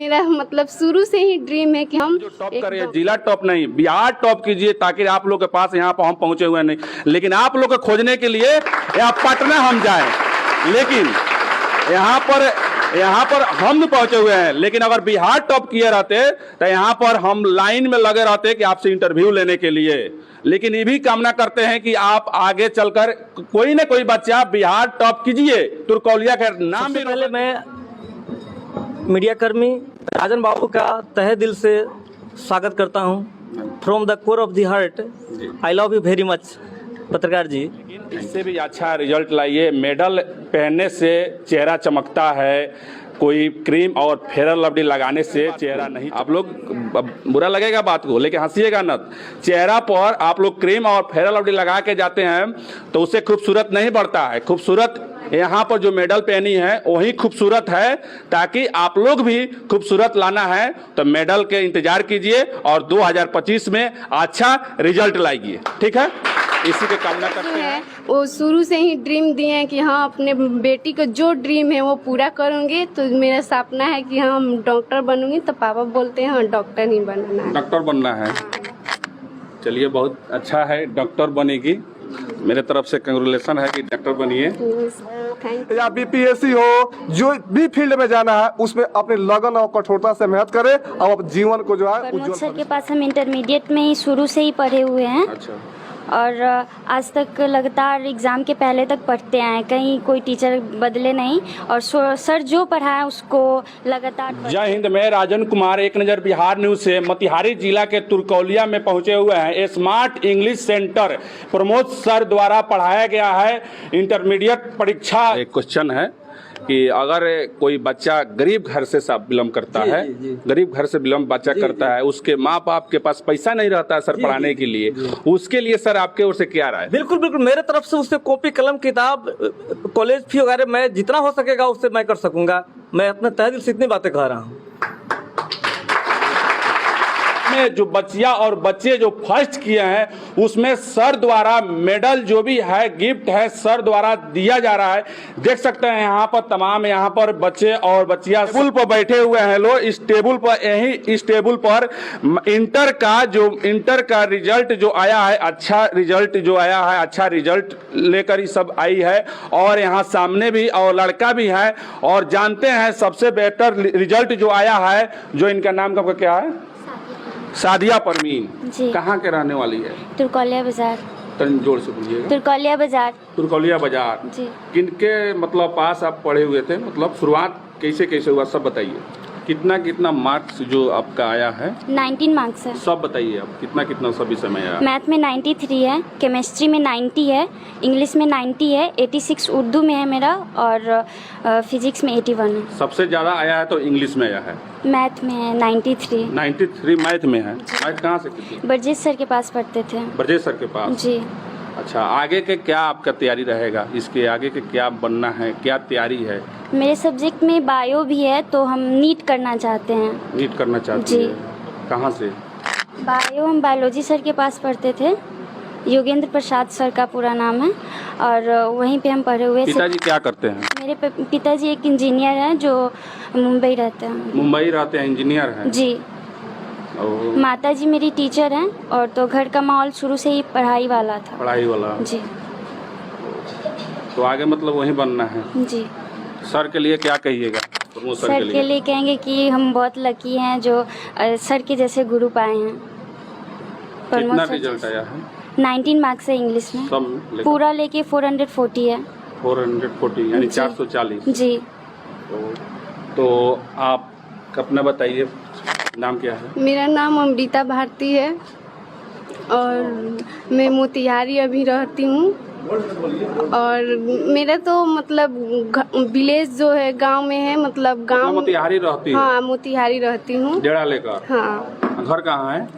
मेरा मतलब शुरू से ही ड्रीम है कि हम जो टॉप कर रहे हैं, जिला टॉप नहीं बिहार टॉप कीजिए, ताकि आप लोग के पास यहाँ पर हम पहुंचे हुए नहीं, लेकिन आप लोग को खोजने के लिए यहाँ पटना हम जाएं, लेकिन यहाँ पर हम पहुंचे हुए हैं। लेकिन अगर बिहार टॉप किए रहते तो यहाँ पर हम लाइन में लगे रहते कि आपसे इंटरव्यू लेने के लिए। लेकिन ये भी कामना करते हैं कि आप आगे चलकर कोई ना कोई बच्चा बिहार टॉप कीजिए। तुरकौलिया का नाम भी पहले मैं मीडिया कर्मी राजन बाबू का तहे दिल से स्वागत करता हूं। From the core of the heart I love you very much पत्रकार जी। इससे भी अच्छा रिजल्ट लाइए। मेडल पहनने से चेहरा चमकता है, कोई क्रीम और फेयर लवली लगाने से चेहरा नहीं। आप लोग बुरा लगेगा बात को, लेकिन हंसीएगा न। चेहरा पर आप लोग क्रीम और फेयर लवली लगा के जाते हैं तो उससे खूबसूरत नहीं बढ़ता है। खूबसूरत यहाँ पर जो मेडल पहनी है वही खूबसूरत है। ताकि आप लोग भी खूबसूरत लाना है तो मेडल के इंतजार कीजिए और 2025 में अच्छा रिजल्ट लाइए। ठीक है, इसी के कामना करते हैं। वो शुरू से ही ड्रीम दिए हैं कि हाँ अपने बेटी का जो ड्रीम है वो पूरा करूँगी। तो मेरा सपना है कि हाँ हम डॉक्टर बनूंगी। तो पापा बोलते हैं हाँ डॉक्टर ही बनना है। डॉक्टर बनना है। चलिए बहुत अच्छा है, डॉक्टर बनेगी। मेरे तरफ से कंग्रेचुलेशन है कि डॉक्टर बनिए। थैंक या बीपीएससी हो, जो भी फील्ड में जाना है उसमें अपने लगन और कठोरता से मेहनत करें और अपने जीवन को जो है प्रमोद सर के पास हम इंटरमीडिएट में ही शुरू से ही पढ़े हुए हैं। अच्छा। और आज तक लगातार एग्ज़ाम के पहले तक पढ़ते आए, कहीं कोई टीचर बदले नहीं और सर जो पढ़ाए उसको लगातार जय हिंद। मैं राजन कुमार, एक नज़र बिहार न्यूज से मोतिहारी जिला के तुरकौलिया में पहुंचे हुए हैं। Smart English centre Pramod sir द्वारा पढ़ाया गया है इंटरमीडिएट परीक्षा। एक क्वेश्चन है कि अगर कोई बच्चा गरीब घर से बिलोंग करता है, गरीब घर से बिलोंग बच्चा करता है, उसके माँ बाप के पास पैसा नहीं रहता है सर पढ़ाने के लिए, उसके लिए सर आपके ओर से क्या राय? बिल्कुल बिल्कुल, मेरे तरफ से उससे कॉपी कलम किताब कॉलेज फी वगैरह मैं जितना हो सकेगा उससे मैं कर सकूंगा। मैं अपने तहे दिल से इतनी बातें कह रहा हूँ। में जो बच्चियां और बच्चे जो फर्स्ट किए हैं उसमें सर द्वारा मेडल जो भी है गिफ्ट है सर द्वारा दिया जा रहा है। देख सकते हैं यहाँ पर तमाम यहाँ पर बच्चे और बच्चियां टेबल पर बैठे हुए हैं। लोग इस टेबल पर इस टेबल पर इंटर का रिजल्ट जो आया है, अच्छा रिजल्ट जो आया है, अच्छा रिजल्ट लेकर ही सब आई है। और यहाँ सामने भी और लड़का भी है और जानते हैं सबसे बेहतर रिजल्ट जो आया है, जो इनका नाम का क्या है? सादिया परवीन। जी। कहाँ के रहने वाली है? तुरकौलिया बाजार। तन जोर से बोलिएगा। तुरकौलिया बाजार। तुरकौलिया बाजार। जी। किनके मतलब पास आप पढ़े हुए थे, मतलब शुरुआत कैसे कैसे हुआ सब बताइए। कितना मार्क्स जो आपका आया है? 19 मार्क्स है। सब बताइए आप, कितना सब विषय में आया? मैथ में 93 है, केमिस्ट्री में 90 है, इंग्लिश में 90 है, 86 उर्दू में है मेरा और फिजिक्स में 81 है। सबसे ज्यादा आया है तो इंग्लिश में आया है। मैथ में है 93 मैथ में है। मैथ कहाँ से की थी? ब्रजेश सर के पास पढ़ते थे। ब्रजेश सर के पास। जी। अच्छा, आगे के क्या आपका तैयारी रहेगा? इसके आगे के क्या बनना है, क्या तैयारी है? मेरे सब्जेक्ट में बायो भी है तो हम नीट करना चाहते हैं। नीट करना चाहते जी। हैं? कहाँ से? बायो हम बायोलॉजी सर के पास पढ़ते थे, योगेंद्र प्रसाद सर का पूरा नाम है और वहीं पे हम पढ़े हुए। पिताजी क्या करते हैं? मेरे पिताजी एक इंजीनियर हैं जो मुंबई रहते हैं। मुंबई रहते हैं, इंजीनियर हैं? जी। माता जी मेरी टीचर हैं और तो घर का माहौल शुरू से ही पढ़ाई वाला था। पढ़ाई वाला। जी। तो आगे मतलब वही बनना है। जी। सर के लिए क्या कहिएगा? सर के लिए कहेंगे कि हम बहुत लकी हैं जो सर के जैसे गुरु पाए हैं। कितना रिजल्ट आया है? 19 मार्क्स है इंग्लिश में, सब पूरा लेके 440 है। 440 यानी 440। जी। तो आप अपना बताइए, नाम क्या है? मेरा नाम अमृता भारती है और मैं मोतिहारी अभी रहती हूँ। और मेरा तो मतलब विलेज जो है गांव में है, मतलब गांव। मोतिहारी रहती है? हाँ मोतिहारी रहती हूँ। डेरा लेकर? हाँ। घर कहाँ है?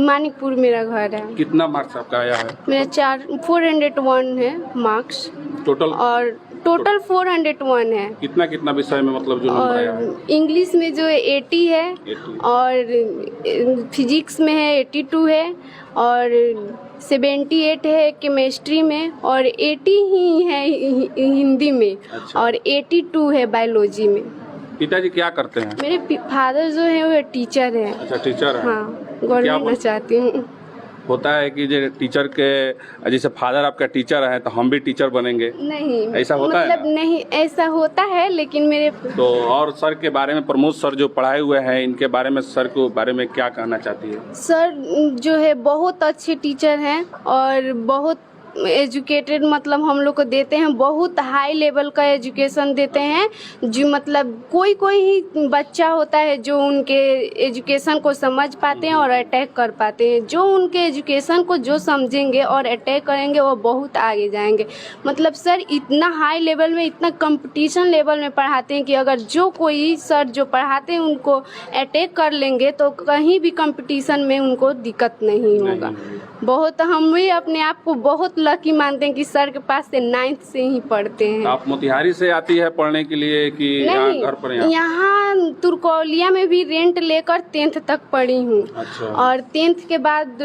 मानिकपुर मेरा घर है। कितना मार्क्स आपका आया है? मेरा 401 है मार्क्स टोटल। और टोटल 401 है। कितना विषय में मतलब जो नंबर आया है? और इंग्लिश में जो है 80 है 80। और फिजिक्स में है 82 है और 78 है केमिस्ट्री में और 80 ही है हिंदी में। अच्छा। और 82 है बायोलॉजी में। पिताजी क्या करते हैं? मेरे फादर जो है वो टीचर है। अच्छा, टीचर है। हाँ, गवर्नमेंट बनना चाहती हूँ। होता है कि जो टीचर के, जैसे फादर आपका टीचर है तो हम भी टीचर बनेंगे, नहीं, ऐसा होता है? मतलब नहीं ऐसा होता है, लेकिन मेरे तो और सर के बारे में, प्रमोद सर जो पढ़ाए हुए हैं, इनके बारे में, सर के बारे में क्या कहना चाहती है? सर जो है बहुत अच्छे टीचर हैं और बहुत एजुकेटेड मतलब हम लोग को देते हैं, बहुत हाई लेवल का एजुकेशन देते हैं। जो मतलब कोई कोई ही बच्चा होता है जो उनके एजुकेशन को समझ पाते हैं और अटैक कर पाते हैं। जो उनके एजुकेशन को जो समझेंगे और अटैक करेंगे वो बहुत आगे जाएंगे। मतलब सर इतना हाई लेवल में, इतना कंपटीशन लेवल में पढ़ाते हैं कि अगर जो कोई सर जो पढ़ाते हैं उनको अटैक कर लेंगे तो कहीं भी कंपटीशन में उनको दिक्कत नहीं होगा। बहुत हम भी अपने आप को बहुत लकी मानते हैं कि सर के पास से 9th से ही पढ़ते हैं। आप मोतिहारी से आती है पढ़ने के लिए कि यहाँ घर पर? यहाँ तुर्कौलिया में भी रेंट लेकर 10th तक पढ़ी हूँ। अच्छा। और 10th के बाद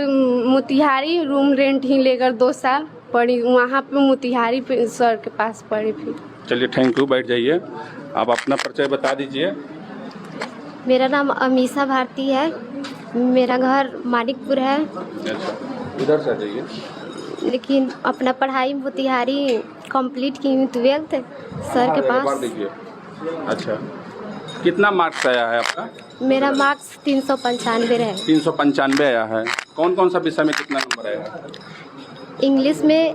मोतिहारी रूम रेंट ही लेकर 2 साल पढ़ी, वहाँ पे मोतिहारी पे सर के पास पढ़ी। फिर चलिए, थैंक यू, बैठ जाइए। आप अपना परिचय बता दीजिए। मेरा नाम अमीषा भारती है, मेरा घर मानिकपुर है। अच्छा, इधर से आ जाइए। लेकिन अपना पढ़ाई मोतिहारी कंप्लीट की हूँ 12th सर के पास। दीजिए। अच्छा, कितना मार्क्स आया है आपका? मेरा मार्क्स 395 है। 395 आया है। कौन कौन सा विषय में कितना नंबर आया है? इंग्लिश में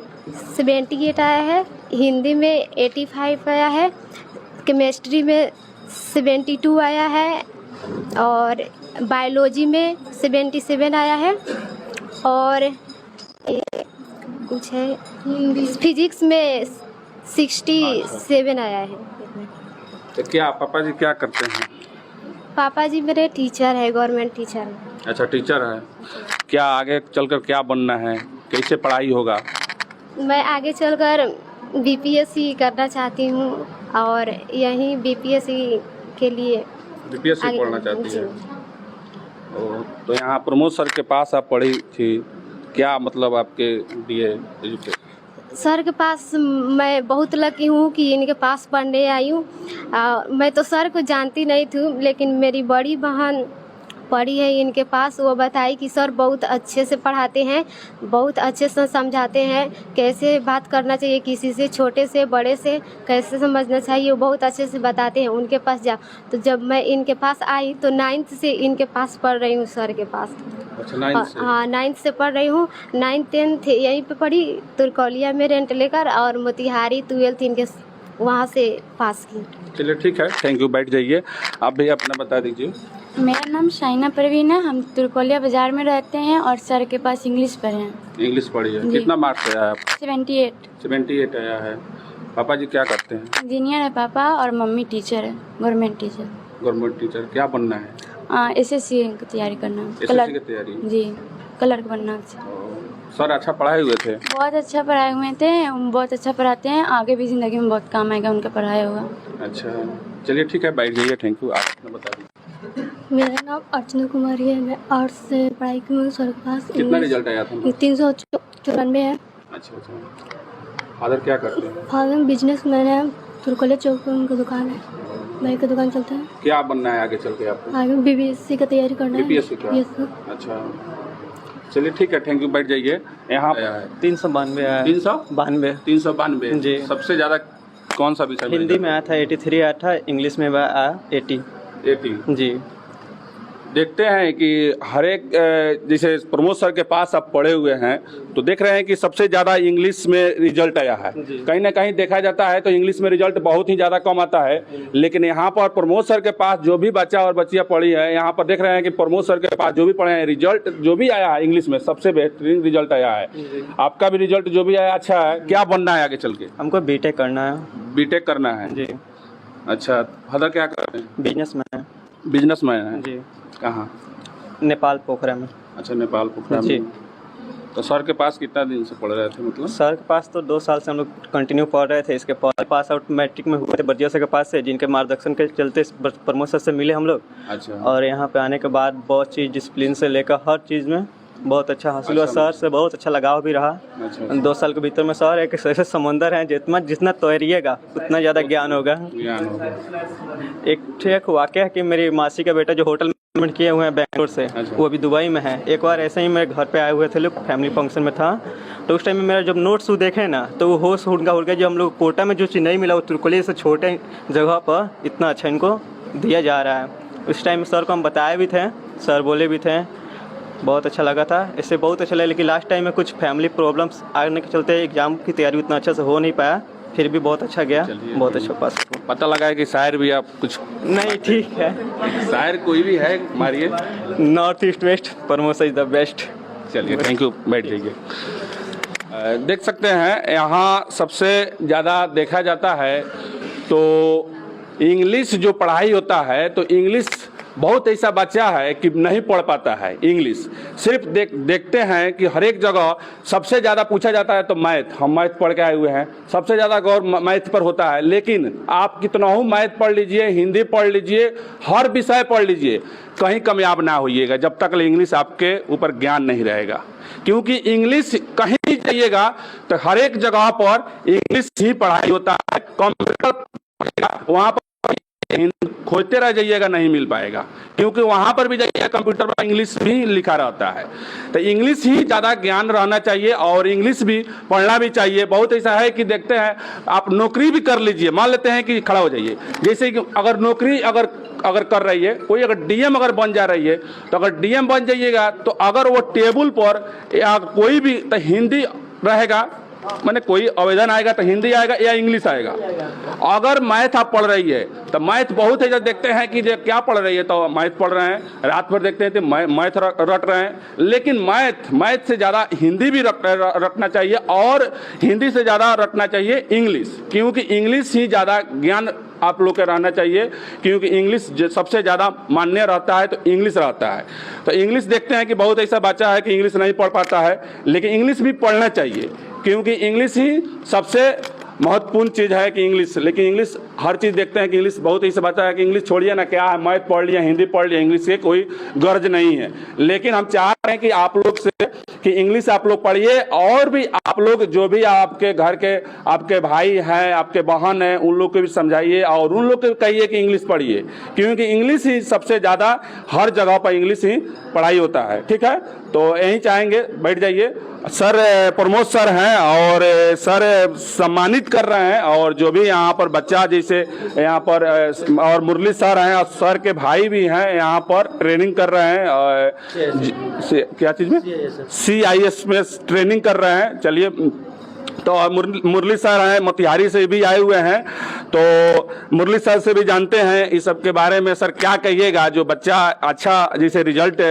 78 आया है, हिंदी में 85 आया है, केमिस्ट्री में 72 आया है और बायोलॉजी में 77 आया है और कुछ है फिजिक्स में 67 आया है। तो क्या पापा जी क्या करते हैं? पापा जी मेरे टीचर है, गवर्नमेंट टीचर है। अच्छा, टीचर है। क्या आगे चलकर क्या बनना है, कैसे पढ़ाई होगा? मैं आगे चलकर बीपीएससी करना चाहती हूँ और यहीं बीपीएससी के लिए बीपीएससी पढ़ना चाहती है। तो यहाँ प्रमोद सर के पास आप पढ़ी थी, क्या मतलब आपके लिए एजुकेशन? सर के पास मैं बहुत लकी हूँ कि इनके पास पढ़ने आई हूँ। मैं तो सर को जानती नहीं थी, लेकिन मेरी बड़ी बहन पढ़ी है इनके पास। वो बताई कि सर बहुत अच्छे से पढ़ाते हैं, बहुत अच्छे से समझाते हैं, कैसे बात करना चाहिए किसी से, छोटे से बड़े से कैसे समझना चाहिए, वो बहुत अच्छे से बताते हैं। उनके पास जा तो जब मैं इनके पास आई तो 9th से इनके पास पढ़ रही हूँ सर के पास। अच्छा, 9th से? हाँ, 9th से पढ़ रही हूँ। 9th 10th यहीं पे पढ़ी तुर्कौलिया में रेंट लेकर और मोतिहारी 12th इनके वहाँ से पास की। चलिए, ठीक है, थैंक यू, बैठ जाइए। आप भी अपना बता दीजिए। मेरा नाम शाइना परवीन है, हम तुर्कौलिया बाज़ार में रहते हैं और सर के पास इंग्लिश पढ़े हैं। इंग्लिश पढ़ी है। कितना मार्क्स आया है आपका? 78 आया है। पापा जी क्या करते हैं? इंजीनियर है पापा और मम्मी टीचर है, गवर्नमेंट टीचर। Government teacher. क्या बनना है? एसएससी की तैयारी करना है। एसएससी की तैयारी? जी, क्लर्क बनना है। सर अच्छा पढ़ाए हुए थे? बहुत अच्छा पढ़ाए हुए थे, बहुत अच्छा पढ़ाते हैं, आगे भी ज़िंदगी में बहुत काम आएगा उनका पढ़ाया होगा। अच्छा, चलिए, ठीक है, बैठ जाइए। Thank you. आप अपना बता दीजिए। मेरा नाम अर्चना कुमारी है, मैं आर्ट्स से पढ़ाई की हूँ सर के पास। कितना रिजल्ट आया था? 394 है। अच्छा। फादर क्या करते हैं? फादर बिजनेस मैन है, तुर्कौलिया चौक पे उनकी दुकान है, भाई की दुकान चलता है। क्या बनना है आगे चल के आपको? आगे बीपीएससी का तैयारी करना है। बीपीएससी का? Yes sir. अच्छा, चलिए, ठीक है, थैंक यू, बैठ जाइए। यहाँ 392 आया है। 392 जी। सबसे ज़्यादा कौन सा विषय? हिंदी में आया था 83 आया था, इंग्लिश में आया 80 जी। देखते हैं कि हर एक जैसे प्रमोद सर के पास आप पढ़े हुए हैं तो देख रहे हैं कि सबसे ज़्यादा इंग्लिश में रिजल्ट आया है। कहीं ना कहीं देखा जाता है तो इंग्लिश में रिजल्ट बहुत ही ज़्यादा कम आता है, लेकिन यहाँ पर प्रमोद सर के पास जो भी बच्चा और बच्चियाँ पढ़ी है, यहाँ पर देख रहे हैं कि प्रमोद सर के पास जो भी पढ़े हैं, रिजल्ट जो भी आया है इंग्लिश में सबसे बेहतरीन रिजल्ट आया है। आपका भी रिजल्ट जो भी आया अच्छा है। क्या बनना है आगे चल के? हमको बीटेक करना है। बीटेक करना है जी। अच्छा, फादर क्या करते हैं? बिजनेसमैन है जी। कहाँ? नेपाल पोखरा में। अच्छा, नेपाल पोखरा जी। में। तो सर के पास कितना दिन से पढ़ रहे थे? मतलब सर के पास तो 2 साल से हम लोग कंटिन्यू पढ़ रहे थे। इसके पहले पास आउट मैट्रिक में हुए थे बर्जिया सर के पास से, जिनके मार्गदर्शन के चलते प्रमोद सर से मिले हम लोग। अच्छा। और यहाँ पे आने के बाद बहुत चीज़ डिसिप्लिन से लेकर हर चीज़ में बहुत अच्छा हासिल हुआ। सर से बहुत अच्छा लगाव भी रहा। 2 साल के भीतर में सर एक ऐसे समंदर है, जितना तैरिएगा उतना ज़्यादा ज्ञान होगा। एक वाक़या है कि मेरी मासी का बेटा जो होटल मैनेजमेंट किए हुए हैं बेंगलोर से, वो अभी दुबई में है। एक बार ऐसे ही मेरे घर पे आए हुए थे लोग, फैमिली फंक्शन में था, तो उस टाइम में मेरा जब नोट्स देखे ना तो वो होश उनका हो गया। जो हम लोग कोटा में जो चीज़ नहीं मिला वो तुर्कोलिया से छोटे जगह पर इतना अच्छा इनको दिया जा रहा है। उस टाइम सर को हम बताए भी थे, सर बोले भी थे, बहुत अच्छा लगा था। इससे बहुत अच्छा लगा, लेकिन लास्ट टाइम में कुछ फैमिली प्रॉब्लम्स आने के चलते एग्ज़ाम की तैयारी उतना अच्छा से हो नहीं पाया, फिर भी बहुत अच्छा गया, बहुत अच्छा पास। पता लगा है कि शायर भी आप कुछ नहीं, ठीक है, शायर कोई भी है मारिए। North east west promotion is the best. चलिए, थैंक यू, बैठ जाइए। देख सकते हैं यहाँ सबसे ज़्यादा देखा जाता है तो इंग्लिश जो पढ़ाई होता है, तो इंग्लिश बहुत ऐसा बच्चा है कि नहीं पढ़ पाता है इंग्लिश। सिर्फ देखते हैं कि हर एक जगह सबसे ज़्यादा पूछा जाता है तो मैथ, हम मैथ पढ़ के आए हुए हैं, सबसे ज़्यादा गौर मैथ पर होता है। लेकिन आप कितना हो मैथ पढ़ लीजिए, हिंदी पढ़ लीजिए, हर विषय पढ़ लीजिए, कहीं कामयाब ना होइएगा जब तक इंग्लिश आपके ऊपर ज्ञान नहीं रहेगा। क्योंकि इंग्लिश कहीं भी जाइएगा तो हर एक जगह पर इंग्लिश ही पढ़ाई होता है। कंप्यूटर वहाँ पर खोजते रह जाइएगा, नहीं मिल पाएगा, क्योंकि वहाँ पर भी जाइए कंप्यूटर पर इंग्लिश भी लिखा रहता है। तो इंग्लिश ही ज़्यादा ज्ञान रहना चाहिए और इंग्लिश भी पढ़ना भी चाहिए। बहुत ऐसा है कि देखते हैं आप नौकरी भी कर लीजिए, मान लेते हैं कि खड़ा हो जाइए, जैसे कि अगर नौकरी अगर कर रही है कोई, अगर डीएम अगर बन जा रही है, तो अगर डीएम बन जाइएगा तो अगर वो टेबल पर या कोई भी तो हिंदी रहेगा, मैंने कोई आवेदन आएगा तो हिंदी आएगा या इंग्लिश आएगा। अगर मैथ आप पढ़ रही है तो मैथ बहुत है, जब देखते हैं कि क्या पढ़ रही है तो मैथ पढ़ रहे हैं, रात भर देखते हैं तो मैथ रट रहे हैं। लेकिन मैथ से ज़्यादा हिंदी भी रटना चाहिए और हिंदी से ज़्यादा रटना चाहिए इंग्लिश, क्योंकि इंग्लिश ही ज़्यादा ज्ञान आप लोग के रहना चाहिए, क्योंकि इंग्लिश सबसे ज़्यादा मान्य रहता है तो इंग्लिश रहता है। तो इंग्लिश देखते हैं कि बहुत ऐसा बच्चा है कि इंग्लिश नहीं पढ़ पाता है, लेकिन इंग्लिश भी पढ़ना चाहिए, क्योंकि इंग्लिश ही सबसे महत्वपूर्ण चीज़ है कि इंग्लिश। लेकिन इंग्लिश हर चीज़ देखते हैं कि इंग्लिश बहुत ऐसा बच्चा है कि इंग्लिश छोड़िए ना, क्या है मैथ पढ़ लिया, हिंदी पढ़ लिया, इंग्लिश के कोई गर्ज नहीं है। लेकिन हम चाह रहे हैं कि आप लोग से कि इंग्लिश आप लोग पढ़िए, और भी आप लोग जो भी आपके घर के आपके भाई हैं, आपके बहन हैं, उन लोग को भी समझाइए और उन लोग को कहिए कि इंग्लिश पढ़िए, क्योंकि इंग्लिश ही सबसे ज़्यादा हर जगह पर इंग्लिश ही पढ़ाई होता है। ठीक है, तो यही चाहेंगे, बैठ जाइए। सर प्रमोद सर हैं और सर सम्मानित कर रहे हैं, और जो भी यहाँ पर बच्चा जैसे यहाँ पर और मुरली सर हैं और सर के भाई भी हैं यहाँ पर ट्रेनिंग कर रहे हैं, और क्या चीज़ में CIS में ट्रेनिंग कर रहे हैं। चलिए, तो मुरली सर हैं मोतिहारी से भी आए हुए हैं, तो मुरली सर से भी जानते हैं इस सब के बारे में। सर क्या कहिएगा, जो बच्चा अच्छा जैसे रिजल्ट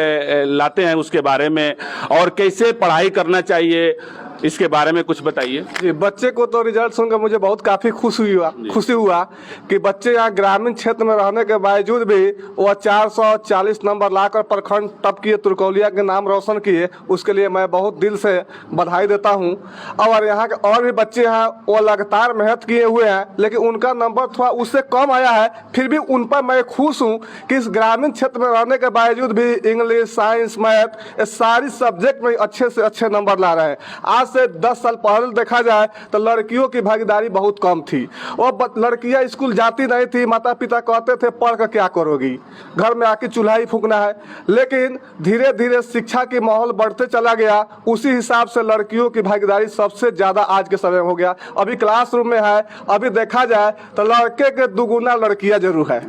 लाते हैं उसके बारे में, और कैसे पढ़ाई करना चाहिए, इसके बारे में कुछ बताइए। जी, बच्चे को तो रिजल्ट सुनकर मुझे बहुत काफ़ी खुशी हुआ कि बच्चे यहाँ ग्रामीण क्षेत्र में रहने के बावजूद भी वह 440 नंबर लाकर प्रखंड टॉप किए, तुर्कोलिया के नाम रोशन किए। उसके लिए मैं बहुत दिल से बधाई देता हूँ। और यहाँ के और भी बच्चे हैं, वो लगातार मेहनत किए हुए हैं, लेकिन उनका नंबर थोड़ा उससे कम आया है। फिर भी उन पर मैं खुश हूँ कि इस ग्रामीण क्षेत्र में रहने के बावजूद भी इंग्लिश, साइंस, मैथ, ये सारी सब्जेक्ट में अच्छे से अच्छे नंबर ला रहे हैं। आज से 10 साल पहले देखा जाए तो लड़कियों की भागीदारी बहुत कम थी, और लड़कियां स्कूल जाती नहीं थी। माता पिता कहते थे पढ़ कर क्या करोगी, घर में आके चूल्हा ही फूकना है। लेकिन धीरे धीरे शिक्षा की माहौल बढ़ते चला गया, उसी हिसाब से लड़कियों की भागीदारी सबसे ज़्यादा आज के समय हो गया। अभी क्लासरूम में है, अभी देखा जाए तो लड़के के दुगुना लड़कियां जरूर है।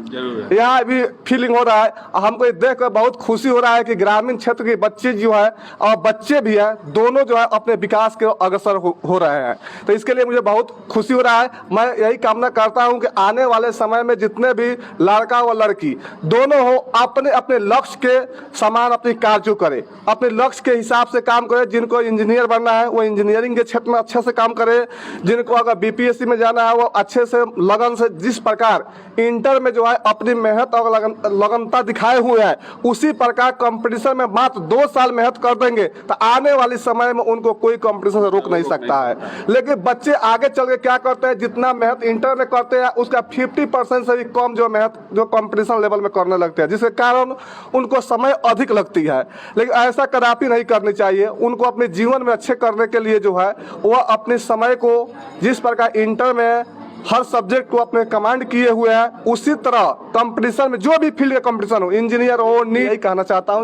यहाँ भी फीलिंग हो रहा है। हमको देख कर बहुत खुशी हो रहा है कि ग्रामीण क्षेत्र के बच्चे जो है और बच्चे भी हैं, दोनों जो है अपने विकास के अग्रसर हो रहे हैं। तो इसके लिए मुझे बहुत खुशी हो रहा है। मैं यही कामना करता हूं कि आने वाले समय में जितने भी लड़का व लड़की दोनों हो, अपने अपने लक्ष्य के समान अपनी कार्य करें, अपने लक्ष्य के हिसाब से काम करें। जिनको इंजीनियर बनना है वो इंजीनियरिंग के क्षेत्र में अच्छे से काम करे, जिनको अगर BPSC में जाना है वो अच्छे से लगन से, जिस प्रकार इंटर में जो है अपनी मेहनत और लगनता दिखाए हुए हैं, उसी प्रकार कंपटीशन में मात्र 2 साल मेहनत कर देंगे तो आने वाले समय में उनको कोई कंपटीशन से रोक नहीं सकता है। लेकिन बच्चे आगे चल के क्या करते हैं, जितना मेहनत इंटर में करते हैं उसका 50% से भी कम जो मेहनत जो कंपटीशन लेवल में करने लगते हैं, जिसके कारण उनको समय अधिक लगती है। लेकिन ऐसा कदापि नहीं करनी चाहिए। उनको अपने जीवन में अच्छे करने के लिए जो है वह अपने समय को जिस प्रकार इंटर में हर सब्जेक्ट को अपने कमांड किए हुए हैं, उसी तरह कंपटीशन में जो भी फील्ड का कंपटीशन हो, इंजीनियर हो, यही कहना चाहता हूँ।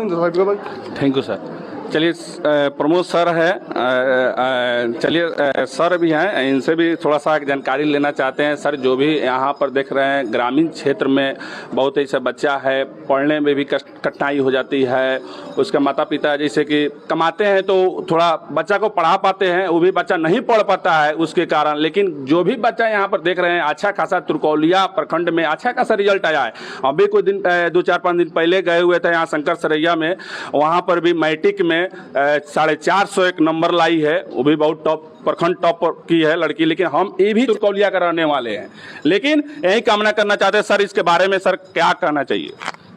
Thank you sir. चलिए प्रमोद सर है, चलिए सर भी हैं, इनसे भी थोड़ा सा जानकारी लेना चाहते हैं। सर, जो भी यहाँ पर देख रहे हैं ग्रामीण क्षेत्र में बहुत ऐसा बच्चा है, पढ़ने में भी कठिनाई हो जाती है। उसके माता पिता जैसे कि कमाते हैं तो थोड़ा बच्चा को पढ़ा पाते हैं, वो भी बच्चा नहीं पढ़ पाता है उसके कारण। लेकिन जो भी बच्चा यहाँ पर देख रहे हैं अच्छा खासा तुरकौलिया प्रखंड में अच्छा खासा रिजल्ट आया है। अभी कुछ दिन 2-4-5 दिन पहले गए हुए थे यहाँ शंकर सरैया में, वहाँ पर भी मैट्रिक में 450 नंबर लाई है। वो भी बहुत टॉप प्रखंड टॉप की है लड़की। लेकिन हम ये भी तुरकौलिया का रहने वाले हैं, लेकिन यही कामना करना चाहते हैं। सर, इसके बारे में सर क्या कहना चाहिए?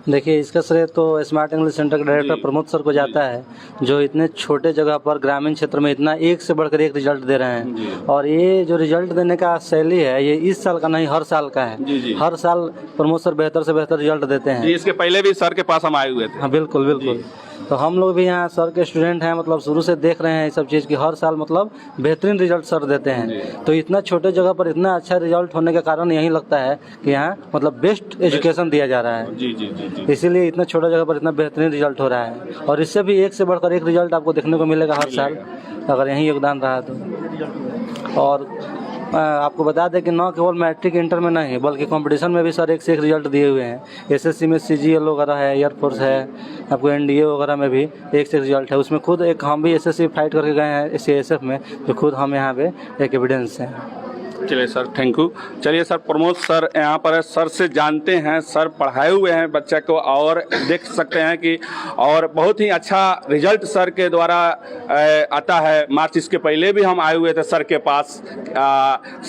देखिए, इसका श्रेय तो स्मार्ट इंग्लिश सेंटर के डायरेक्टर प्रमोद सर को जाता है, जो इतने छोटे जगह पर ग्रामीण क्षेत्र में इतना एक से बढ़कर एक रिजल्ट दे रहे हैं। और ये जो रिजल्ट देने का शैली है ये इस साल का नहीं, हर साल का है। जी। हर साल प्रमोद सर बेहतर से बेहतर रिजल्ट देते हैं। इसके पहले भी सर के पास हम आए हुए थे। हाँ, बिल्कुल बिल्कुल। तो हम लोग भी यहाँ सर के स्टूडेंट हैं, मतलब शुरू से देख रहे हैं ये सब चीज़ की हर साल मतलब बेहतरीन रिजल्ट सर देते हैं। तो इतना छोटे जगह पर इतना अच्छा रिजल्ट होने के कारण यही लगता है कि यहाँ मतलब बेस्ट एजुकेशन दिया जा रहा है। जी। इसीलिए इतना छोटा जगह पर इतना बेहतरीन रिजल्ट हो रहा है। और इससे भी एक से बढ़कर एक रिजल्ट आपको देखने को मिलेगा हर साल, अगर यही योगदान रहा तो। और आपको बता दें कि न केवल मैट्रिक इंटर में नहीं बल्कि कंपटीशन में भी सर एक से एक रिजल्ट दिए हुए हैं। एसएससी में CGL वगैरह है, एयरफोर्स है, आपको NDA वगैरह में भी एक से एक रिजल्ट है। उसमें खुद एक हम भी SSC फाइट करके गए हैं CSF में, तो खुद हम यहाँ पे एक एविडेंस है। चलिए सर, थैंक यू। चलिए सर, प्रमोद सर यहाँ पर है, सर से जानते हैं। सर पढ़ाए हुए हैं बच्चे को और देख सकते हैं कि और बहुत ही अच्छा रिजल्ट सर के द्वारा आता है। मार्च इसके पहले भी हम आए हुए थे सर के पास।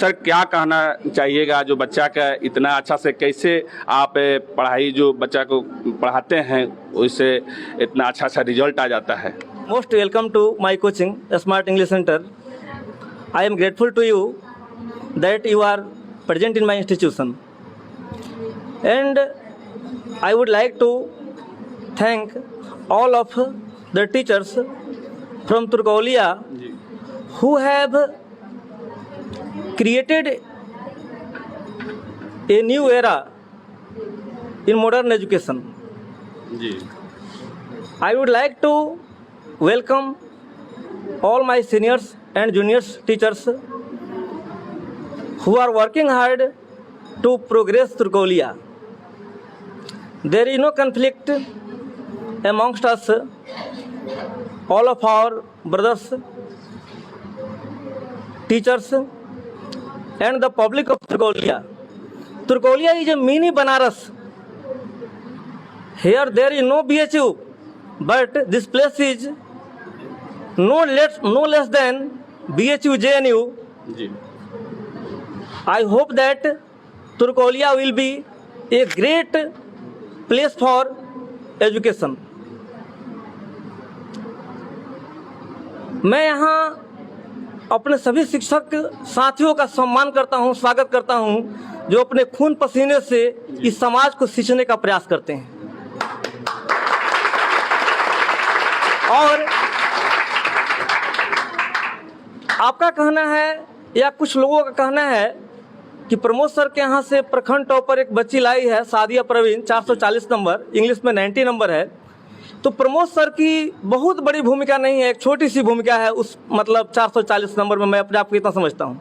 सर, क्या कहना चाहिएगा जो बच्चा का इतना अच्छा से कैसे आप पढ़ाई जो बच्चा को पढ़ाते हैं उससे इतना अच्छा रिजल्ट आ जाता है? Most welcome to my coaching smart English centre. I am grateful to you that you are present in my institution, and I would like to thank all of the teachers from Turkaulia who have created a new era in modern education. I would like to welcome all my seniors and juniors teachers who are working hard to progress Turkaulia. There is no conflict amongst us, all of our brothers, teachers and the public of Turkaulia. Turkaulia is a mini Banaras. Here there is no BHU, but this place is no less than BHU JNU. I hope that Turkaulia will be a great place for education. मैं यहाँ अपने सभी शिक्षक साथियों का सम्मान करता हूँ, स्वागत करता हूँ, जो अपने खून पसीने से इस समाज को सींचने का प्रयास करते हैं। और आपका कहना है या कुछ लोगों का कहना है कि प्रमोद सर के यहाँ से प्रखंड टॉपर एक बच्ची लाई है, सादिया प्रवीण, 440 नंबर, इंग्लिश में 90 नंबर है। तो प्रमोद सर की बहुत बड़ी भूमिका नहीं है, एक छोटी सी भूमिका है उस मतलब 440 नंबर में, मैं अपने आप को इतना समझता हूँ।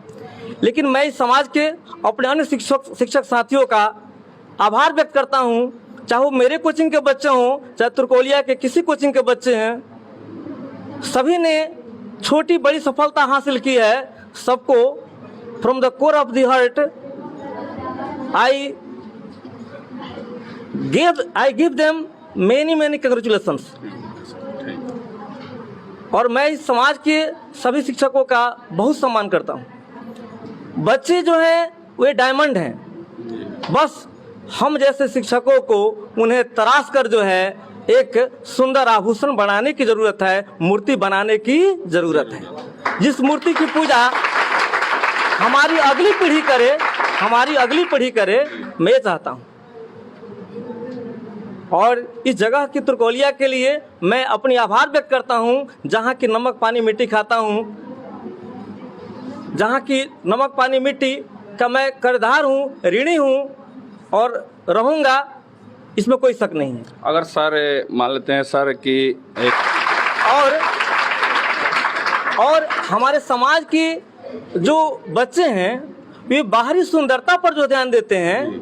लेकिन मैं इस समाज के अपने अन्य शिक्षक साथियों का आभार व्यक्त करता हूँ, चाहे वो मेरे कोचिंग के बच्चे हों, चाहे तुरकौलिया के किसी कोचिंग के बच्चे हैं, सभी ने छोटी बड़ी सफलता हासिल की है। सबको from the core of the heart I give them many congratulations। और मैं इस समाज के सभी शिक्षकों का बहुत सम्मान करता हूँ। बच्चे जो हैं वे डायमंड हैं, बस हम जैसे शिक्षकों को उन्हें तराश कर जो है एक सुंदर आभूषण बनाने की ज़रूरत है, मूर्ति बनाने की ज़रूरत है। जिस मूर्ति की पूजा हमारी अगली पीढ़ी करे, मैं ये चाहता हूँ। और इस जगह की तुर्कोलिया के लिए मैं अपनी आभार व्यक्त करता हूँ, जहाँ की नमक पानी मिट्टी खाता हूँ, जहाँ की नमक पानी मिट्टी का मैं कर्जदार हूँ, ऋणी हूँ और रहूँगा, इसमें कोई शक नहीं है। अगर सर मान लेते हैं सर कि एक और हमारे समाज की जो बच्चे हैं वे बाहरी सुंदरता पर जो ध्यान देते हैं,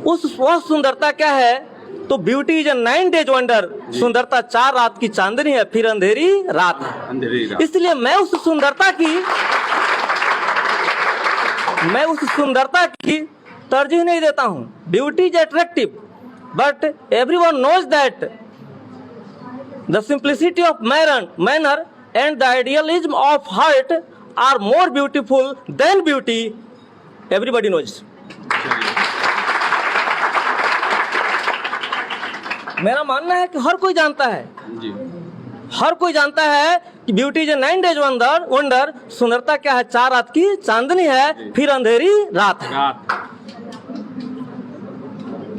वह सुंदरता क्या है? तो beauty is a 9 days wonder, सुंदरता 4 रात की चांदनी है, फिर अंधेरी रात है। इसलिए मैं उस सुंदरता की तरजीह नहीं देता हूँ। Beauty is attractive, but everyone knows that the simplicity of manner and the idealism of heart are more beautiful than beauty. Everybody knows. मेरा मानना है कि हर कोई जानता है कि ब्यूटी इज 9 डेज वंडर, सुंदरता क्या है? 4 रात की चांदनी है, फिर अंधेरी रात है।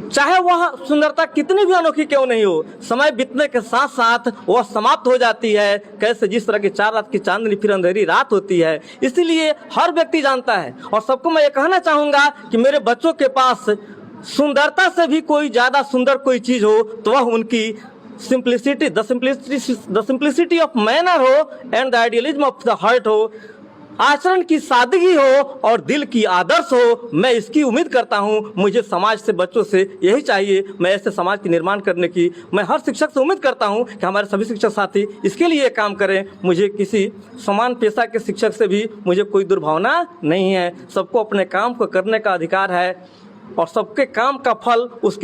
चाहे वह सुंदरता कितनी भी अनोखी क्यों नहीं हो, समय बीतने के साथ साथ वह समाप्त हो जाती है। कैसे? जिस तरह की 4 रात की चांदनी फिर अंधेरी रात होती है। इसीलिए हर व्यक्ति जानता है, और सबको मैं ये कहना चाहूंगा कि मेरे बच्चों के पास सुंदरता से भी कोई ज्यादा सुंदर कोई चीज हो तो वह उनकी द सिंप्लिसिटी ऑफ मैनर हो and the idealism of the heart हो, आचरण की सादगी हो और दिल की आदर्श हो। मैं इसकी उम्मीद करता हूँ। मुझे समाज से, बच्चों से यही चाहिए। मैं ऐसे समाज की निर्माण करने की मैं हर शिक्षक से उम्मीद करता हूँ कि हमारे सभी शिक्षक साथी इसके लिए काम करें। मुझे किसी समान पेशा के शिक्षक से भी मुझे कोई दुर्भावना नहीं है। सबको अपने काम को करने का अधिकार है और सबके काम का फल उस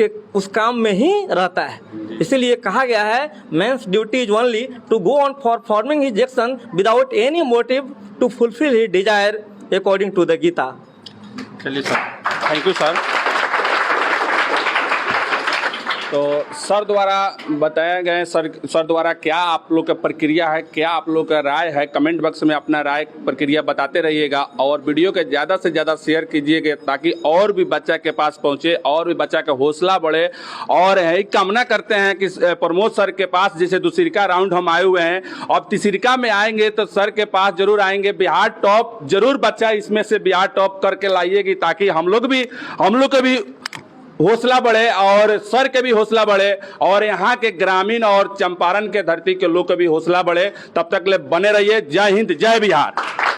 काम में ही रहता है। इसीलिए कहा गया है, men's duty is only to go on for forming his action without any motive to fulfil his desire according to the Gita. चलिए सर, थैंक यू सर। तो सर द्वारा बताया गए, सर द्वारा क्या आप लोग का प्रक्रिया है, क्या आप लोग का राय है, कमेंट बॉक्स में अपना राय प्रक्रिया बताते रहिएगा और वीडियो के ज़्यादा से ज़्यादा शेयर कीजिएगा ताकि और भी बच्चा के पास पहुँचे और भी बच्चा का हौसला बढ़े। और यही कामना करते हैं कि प्रमोद सर के पास जैसे दूसरिका राउंड हम आए हुए हैं, अब तीसरिका में आएंगे तो सर के पास जरूर आएंगे। बिहार टॉप जरूर बच्चा इसमें से बिहार टॉप करके लाइएगी ताकि हम लोग के भी हौसला बढ़े और सर के भी हौसला बढ़े और यहाँ के ग्रामीण और चंपारण के धरती के लोग के भी हौसला बढ़े। तब तक ले बने रहिए। जय हिंद, जय बिहार।